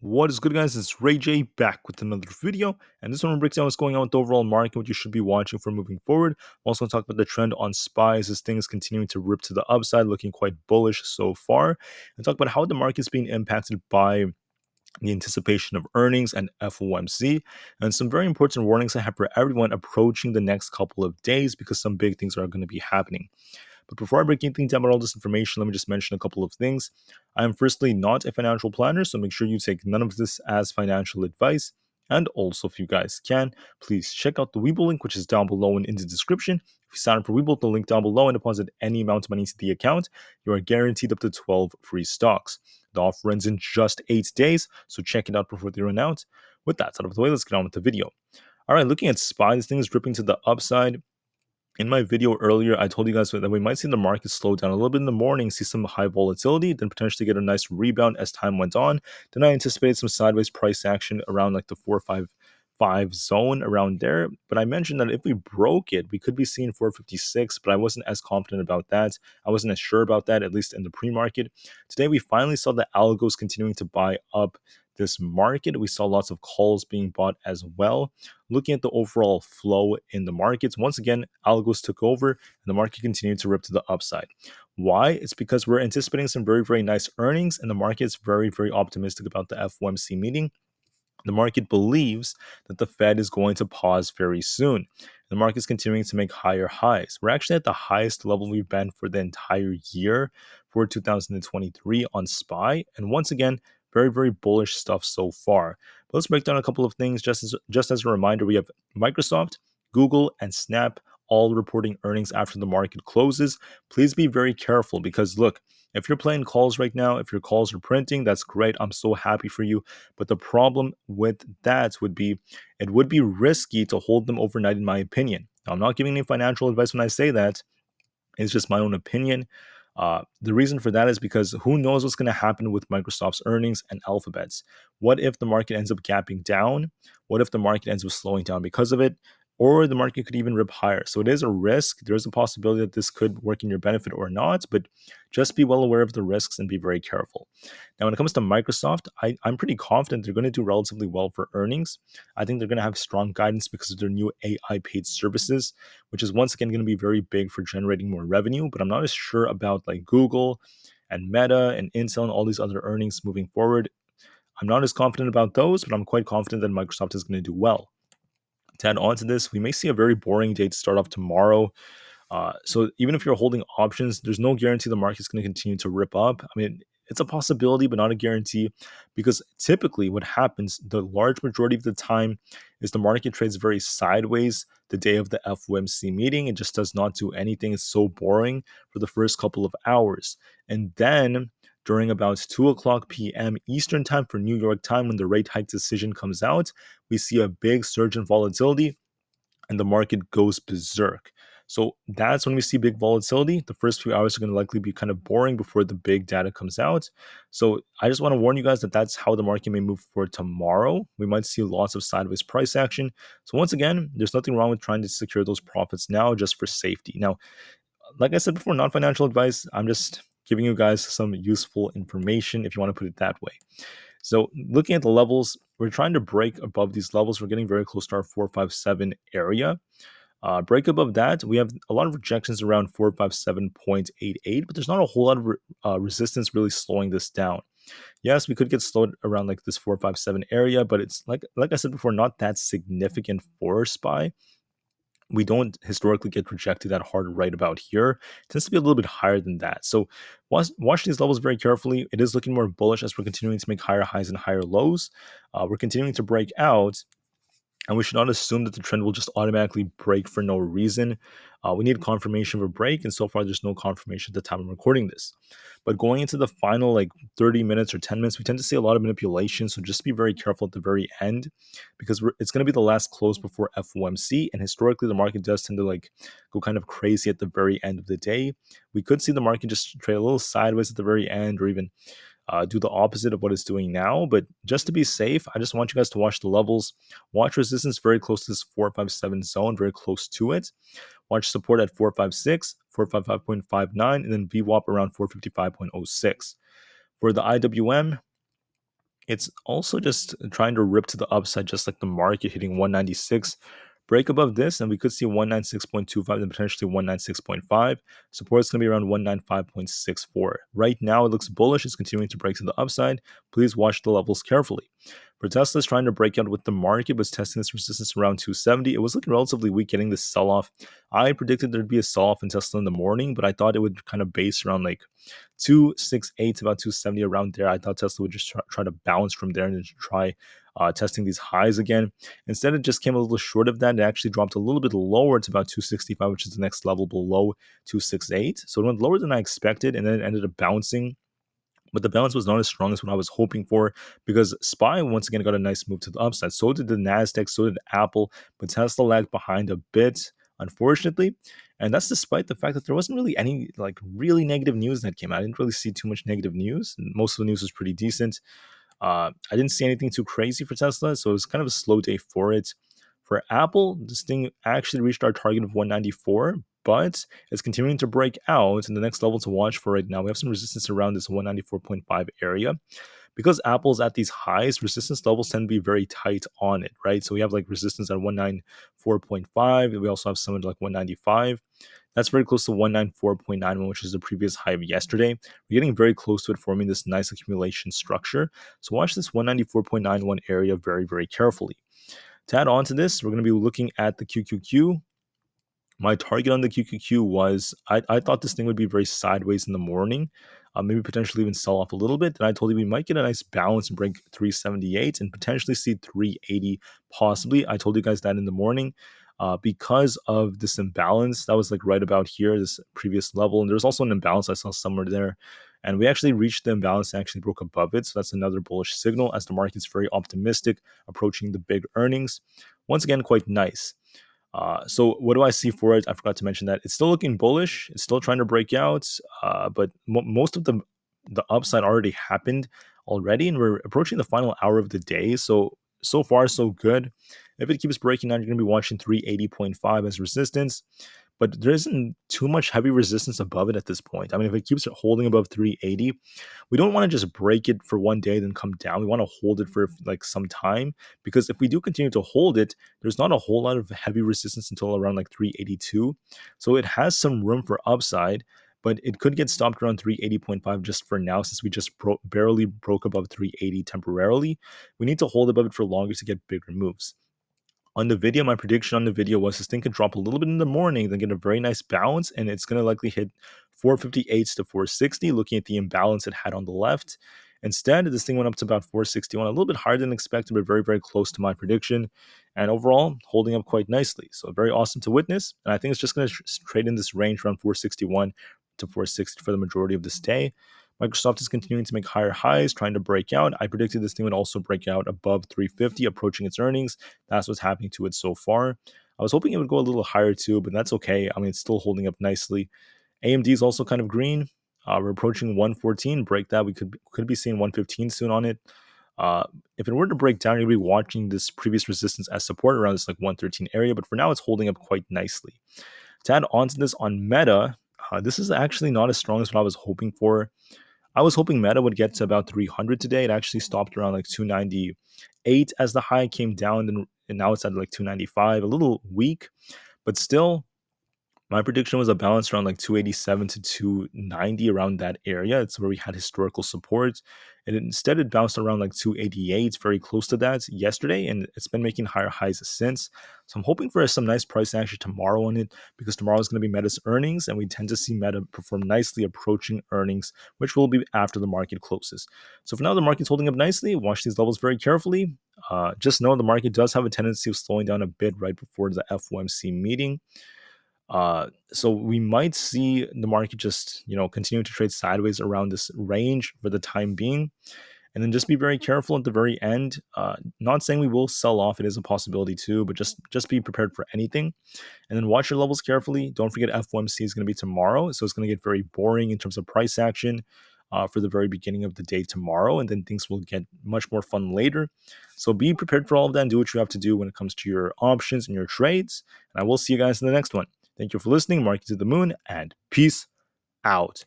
What is good, guys? It's Rey-Jay back with another video, and this one breaks down what's going on with the overall market, what you should be watching for moving forward. I'm also going to talk about the trend on SPYs as things continuing to rip to the upside, looking quite bullish so far, and talk about how the market is being impacted by the anticipation of earnings and FOMC, and some very important warnings I have for everyone approaching the next couple of days because some big things are going to be happening. But before I break anything down about all this information, let me just mention a couple of things. I am firstly not a financial planner, so make sure you take none of this as financial advice. And also, if you guys can, please check out the Webull link, which is down below and in the description. If you sign up for Webull, the link down below, and deposit any amount of money to the account, you are guaranteed up to 12 free stocks. The offer ends in just 8 days, so check it out before they run out. With that out of the way, let's get on with the video. All right, looking at SPY, this thing is dripping to the upside. In my video earlier, I told you guys that we might see the market slow down a little bit in the morning, see some high volatility, then potentially get a nice rebound as time went on. Then I anticipated some sideways price action around like the 455 zone around there. But I mentioned that if we broke it, we could be seeing 456, but I wasn't as confident about that. I wasn't as sure about that, at least in the pre-market. Today, we finally saw the algos continuing to buy up this market. We saw lots of calls being bought as well. Looking at the overall flow in the markets, once again, algos took over and the market continued to rip to the upside. Why? It's because we're anticipating some very, very nice earnings and the market is very, very optimistic about the FOMC meeting. The market believes that the Fed is going to pause very soon. The market is continuing to make higher highs. We're actually at the highest level we've been for the entire year for 2023 on SPY. And once again, very, very bullish stuff so far. But let's break down a couple of things. Just as a reminder, we have Microsoft, Google, and Snap all reporting earnings after the market closes. Please be very careful because look, if you're playing calls right now, if your calls are printing, that's great. I'm so happy for you. But the problem with that would be it would be risky to hold them overnight, in my opinion. Now, I'm not giving any financial advice when I say that. It's just my own opinion. The reason for that is because who knows what's going to happen with Microsoft's earnings and Alphabet's. What if the market ends up gapping down? What if the market ends up slowing down because of it? Or the market could even rip higher. So it is a risk. There's a possibility that this could work in your benefit or not, but just be well aware of the risks and be very careful. Now, when it comes to Microsoft, I'm pretty confident they're going to do relatively well for earnings. I think they're going to have strong guidance because of their new AI paid services, which is once again going to be very big for generating more revenue. But I'm not as sure about like Google and Meta and Intel and all these other earnings moving forward. I'm not as confident about those, but I'm quite confident that Microsoft is going to do well. To add on to this, we may see a very boring day to start off tomorrow. So even if you're holding options, there's no guarantee the market's going to continue to rip up. I mean, it's a possibility, but not a guarantee, because typically what happens the large majority of the time is the market trades very sideways the day of the FOMC meeting. It just does not do anything. It's so boring for the first couple of hours. And then during about 2 o'clock p.m. Eastern time for New York time, when the rate hike decision comes out, we see a big surge in volatility and the market goes berserk. So that's when we see big volatility. The first few hours are going to likely be kind of boring before the big data comes out. So I just want to warn you guys that that's how the market may move for tomorrow. We might see lots of sideways price action. So once again, there's nothing wrong with trying to secure those profits now just for safety. Now, like I said before, not financial advice. I'm just giving you guys some useful information if you want to put it that way. So looking at the levels, we're trying to break above these levels. We're getting very close to our 457 area. Break above that, we have a lot of rejections around 457.88, but there's not a whole lot of resistance really slowing this down. Yes, we could get slowed around like this 457 area, but it's like I said before, not that significant for SPY. We don't historically get rejected that hard right about here. It tends to be a little bit higher than that. So watch these levels very carefully. It is looking more bullish as we're continuing to make higher highs and higher lows. We're continuing to break out. And we should not assume that the trend will just automatically break for no reason. We need confirmation of a break, and so far there's no confirmation at the time I'm recording this. But going into the final like 30 minutes or 10 minutes, we tend to see a lot of manipulation, so just be very careful at the very end because it's going to be the last close before FOMC, and historically the market does tend to like go kind of crazy at the very end of the day. We could see the market just trade a little sideways at the very end or even do the opposite of what it's doing now. But just to be safe, I just want you guys to watch the levels. Watch resistance very close to this 457 zone, very close to it. Watch support at 456, 455.59, and then VWAP around 455.06. For the IWM, It's also just trying to rip to the upside, just like the market hitting 196. Break above this, and we could see 196.25 and potentially 196.5. Support is going to be around 195.64. Right now, it looks bullish. It's continuing to break to the upside. Please watch the levels carefully. For Tesla, is trying to break out with the market, was testing this resistance around 270. It was looking relatively weak, getting this sell off. I predicted there'd be a sell off in Tesla in the morning, but I thought it would kind of base around like 268 to about 270 around there. I thought Tesla would just try to bounce from there and then try testing these highs again. Instead, it just came a little short of that. It actually dropped a little bit lower to about 265, which is the next level below 268. So it went lower than I expected, and then it ended up bouncing. But the balance was not as strong as what I was hoping for, because SPY once again got a nice move to the upside. So did the Nasdaq, so did Aapl, but Tesla lagged behind a bit, unfortunately. And that's despite the fact that there wasn't really any like really negative news that came out. I didn't really see too much negative news. Most of the news was pretty decent. I didn't see anything too crazy for Tesla, so it was kind of a slow day for it. For Aapl, this thing actually reached our target of 194, but it's continuing to break out. And the next level to watch for right now, we have some resistance around this 194.5 area. Because Apple's at these highs, resistance levels tend to be very tight on it, right? So we have like resistance at 194.5. We also have some at like 195. That's very close to 194.91, which is the previous high of yesterday. We're getting very close to it, forming this nice accumulation structure. So watch this 194.91 area very, very carefully. To add on to this, we're going to be looking at the QQQ. My target on the QQQ was I thought this thing would be very sideways in the morning, maybe potentially even sell off a little bit. And I told you we might get a nice bounce and break 378 and potentially see 380 possibly. I told you guys that in the morning. Because of this imbalance that was like right about here, this previous level, and there's also an imbalance I saw somewhere there, and we actually reached the imbalance and actually broke above it. So that's another bullish signal as the market's very optimistic, approaching the big earnings. Once again, quite nice. So what do I see for it? I forgot to mention that it's still looking bullish. It's still trying to break out, but most of the upside already happened already, and we're approaching the final hour of the day. So far so good. If it keeps breaking down, you're going to be watching 380.5 as resistance, but there isn't too much heavy resistance above it at this point. I mean, if it keeps holding above 380, we don't want to just break it for one day then come down. We want to hold it for like some time, because if we do continue to hold it, there's not a whole lot of heavy resistance until around like 382. So it has some room for upside, but it could get stopped around 380.5 just for now, since we just barely broke above 380 temporarily. We need to hold above it for longer to get bigger moves. On the video, my prediction on the video was this thing could drop a little bit in the morning, then get a very nice bounce, and it's going to likely hit 458 to 460, looking at the imbalance it had on the left. Instead, this thing went up to about 461, a little bit higher than expected, but very, very close to my prediction. And overall, holding up quite nicely. So very awesome to witness. And I think it's just going to trade in this range around 461 to 460 for the majority of this day. Microsoft is continuing to make higher highs, trying to break out. I predicted this thing would also break out above 350, approaching its earnings. That's what's happening to it so far. I was hoping it would go a little higher too, but that's okay. I mean, it's still holding up nicely. AMD is also kind of green. We're approaching 114. Break that. We could be seeing 115 soon on it. If it were to break down, you'd be watching this previous resistance as support around this like 113 area, but for now, it's holding up quite nicely. To add on to this on Meta, this is actually not as strong as what I was hoping for. I was hoping Meta would get to about 300 today. It actually stopped around like 298 as the high came down, and now it's at like 295. A little weak, but still, my prediction was a balance around like 287 to 290, around that area. It's where we had historical support. And instead, it bounced around like 288, very close to that yesterday. And it's been making higher highs since. So I'm hoping for some nice price action tomorrow on it, because tomorrow is going to be Meta's earnings. And we tend to see Meta perform nicely approaching earnings, which will be after the market closes. So for now, the market's holding up nicely. Watch these levels very carefully. Just know the market does have a tendency of slowing down a bit right before the FOMC meeting. So we might see the market just, continue to trade sideways around this range for the time being. And then just be very careful at the very end. Not saying we will sell off. It is a possibility too, but just be prepared for anything. And then watch your levels carefully. Don't forget FOMC is going to be tomorrow. So it's going to get very boring in terms of price action for the very beginning of the day tomorrow. And then things will get much more fun later. So be prepared for all of that and do what you have to do when it comes to your options and your trades. And I will see you guys in the next one. Thank you for listening. Market to the moon, and peace out.